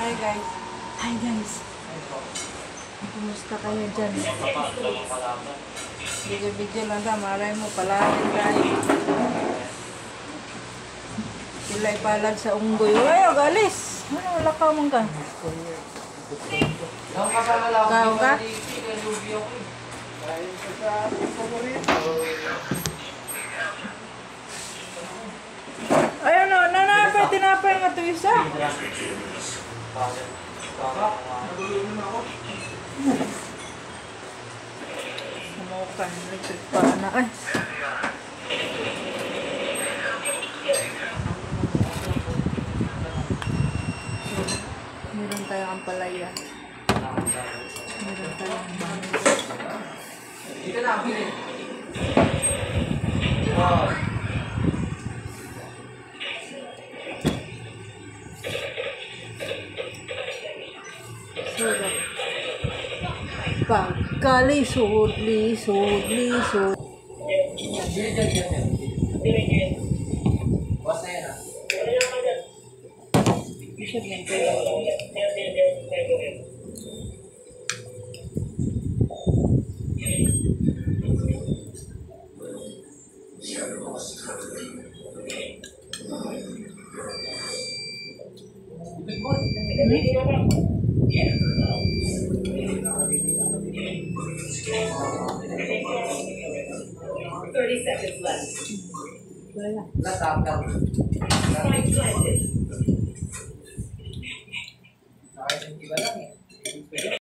Hi guys. Hi guys. Kumusta kayo dyan? Video-video lang ta. Maray mo. Palawin tayo. Sila'y palad sa unggoy. Ay, galis. Ano, wala ka mong ka? Kao ka? Ay, ano, nanapay, tinapay nga ito isa. Sumukan, electric pa na. Ay. Meron tayong ampalaya. Meron tayong bangis. Dito na, bilhin. Wow. Sarap. Pagkalisod, lisod, lisod. Basta yan ah. Lisod yan kayo. Seconds left. Wala. Natapang. Nakaya ng iba lang eh.